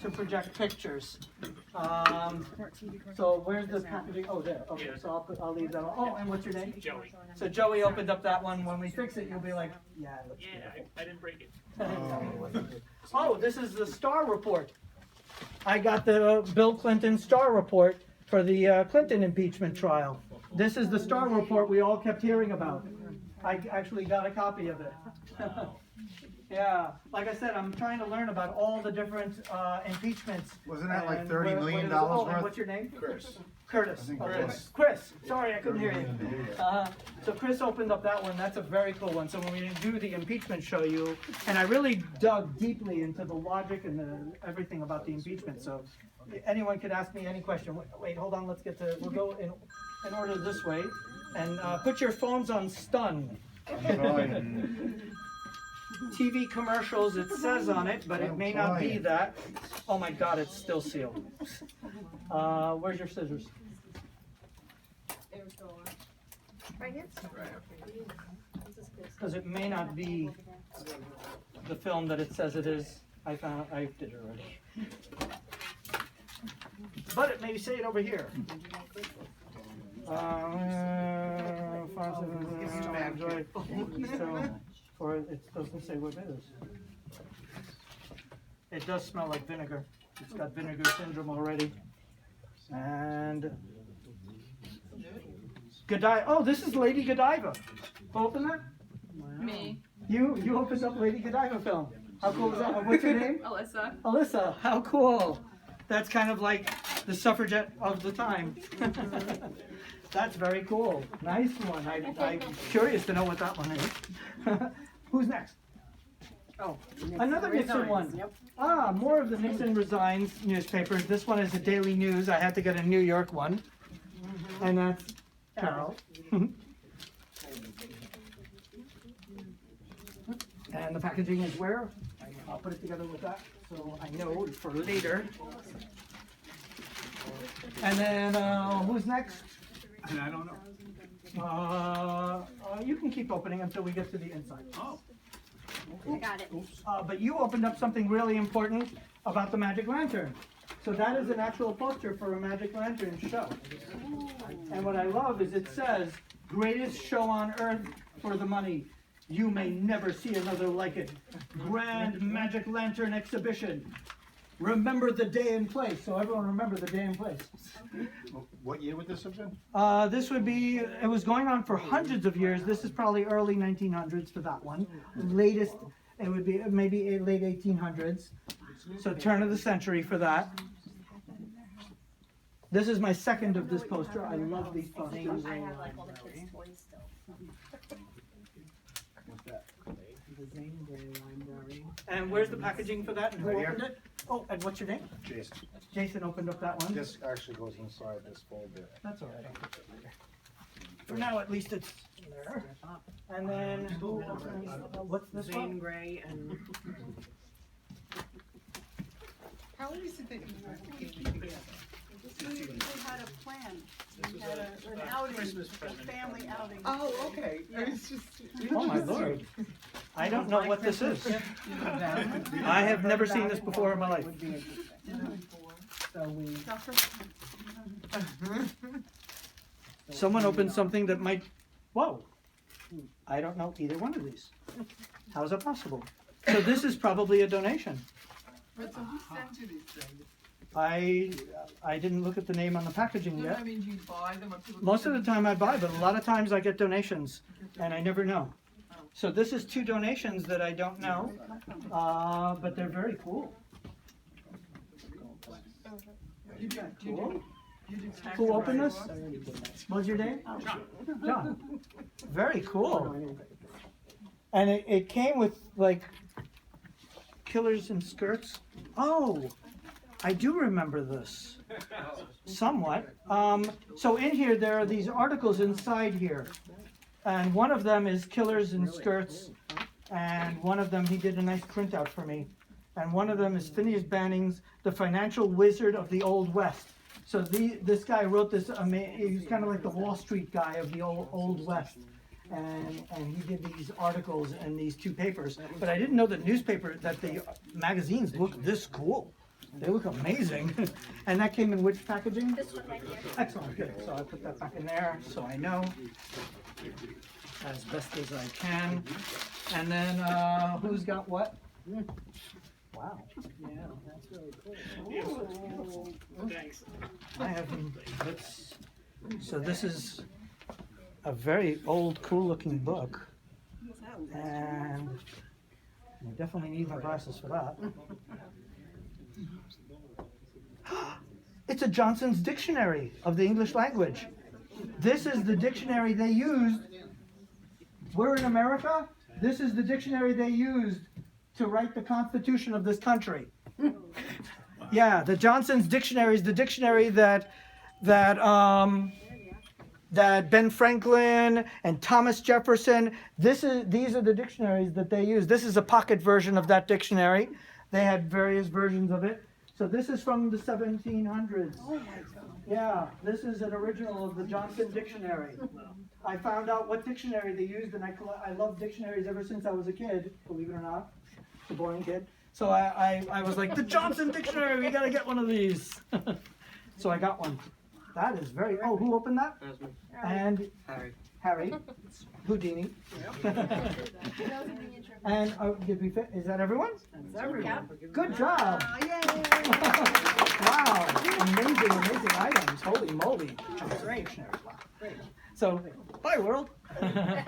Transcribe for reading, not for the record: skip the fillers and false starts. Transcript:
to project pictures. So where's the packaging? Oh, there. Okay, so I'll leave that on. Oh, and what's your name? Joey. So Joey opened up that one. When we fix it, you'll be like, yeah, it looks I didn't break it. beautiful. Oh, this is the Star Report. I got the Bill Clinton Star Report for the Clinton impeachment trial. This is the Star Report we all kept hearing about. I actually got a copy of it. Yeah, like I said, I'm trying to learn about all the different impeachments. Wasn't that like and $30 million oh, and worth? what's your name? Chris. Curtis. I think Okay. Chris. Chris. Sorry, I couldn't hear you. So Chris opened up that one. That's a very cool one. So when we do the impeachment show you, and I really dug deeply into the logic and everything about the impeachment. So anyone could ask me any question. Wait, hold on. Let's get to. We'll go in order this way, and put your phones on stun. TV commercials, it says on it, but it may not be that. Oh my God, it's still sealed. Where's your scissors? Right here? Because it may not be the film that it says it is. I did it already. But it may say it over here. Or it doesn't say what it is. It does smell like vinegar. It's got vinegar syndrome already. And Godiva. Oh, this is Lady Godiva. Open that. Me. You opened up Lady Godiva film. How cool is that? What's your name? Alyssa. Alyssa. How cool. That's kind of like the suffragette of the time. That's very cool. Nice one. I'm curious to know what that one is. Who's next? Oh, another Nixon one. Yep. Ah, more of the Nixon Resigns newspapers. This one is the Daily News. I had to get a New York one. And that's Carol. And the packaging is where? I'll put it together with that so I know for later. And then who's next? I don't know. You can keep opening until we get to the inside. Oh. I got it. But you opened up something really important about the Magic Lantern. So that is an actual poster for a Magic Lantern show. And what I love is it says, greatest show on earth for the money. You may never see another like it. Grand Magic Lantern exhibition. Remember the day and place. So everyone remember the day and place. What year would this have been? This would be, it was going on for hundreds of years. This is probably early 1900s for that one. Latest, it would be maybe late 1800s. So turn of the century for that. This is my second of this poster. I love these posters. I have like all the kids' toys still. And where's the packaging for that? And who Right here. opened it? Oh, and what's your name? Jason. Jason opened up that one. This actually goes inside this folder. That's all right. For now, at least it's there. And then who opens, what's this Zane one? Grey and How is it that you had a plan? You had an outing, a family outing. oh, okay. It's just Oh my Lord. I don't know what this is. I have never seen this before in my life. so we Someone opened something that might, whoa. I don't know either one of these. How is that possible? So this is probably a donation. But so who sent you these things? I didn't look at the name on the packaging No, yet. I mean, do you buy them or people? Most of the time I buy, but a lot of times I get donations and I never know. So this is two donations that I don't know, but they're very cool. You do, Cool. you do tax Who opened this? write-offs? What's your name? John. Very cool. And it came with like killers in skirts. Oh, I do remember this. Somewhat. So in here there are these articles inside here. And one of them is Killers in Skirts. And one of them, he did a nice printout for me. And one of them is Phineas Banning's The Financial Wizard of the Old West. So this guy wrote this, he's kind of like the Wall Street guy of the Old West. And he did these articles in these two papers. But I didn't know that the magazines looked this cool. They look amazing. And that came in which packaging? This one right here. Excellent, good. So I put that back in there so I know as best as I can. And then who's got what? Wow. Yeah, that's really cool. Thanks. I have, so this is a very old, cool looking book. And I definitely need my glasses for that. It's a Johnson's Dictionary of the English language. This is the dictionary they used. We're in America. This is the dictionary they used to write the Constitution of this country. Yeah, the Johnson's Dictionary is the dictionary that Ben Franklin and Thomas Jefferson. These are the dictionaries that they use. This is a pocket version of that dictionary. They had various versions of it. So this is from the 1700s. Oh my God. Yeah, this is an original of the Johnson Dictionary. I found out what dictionary they used, and I love dictionaries ever since I was a kid, believe it or not, a boring kid. So I was like, the Johnson Dictionary, we gotta get one of these. So I got one. That is very, oh, who opened that? And Harry. Houdini. And did we fit, is that everyone? That's everyone. Good job. Yay! Wow, amazing items, holy moly. Great. Wow, great. So, bye world.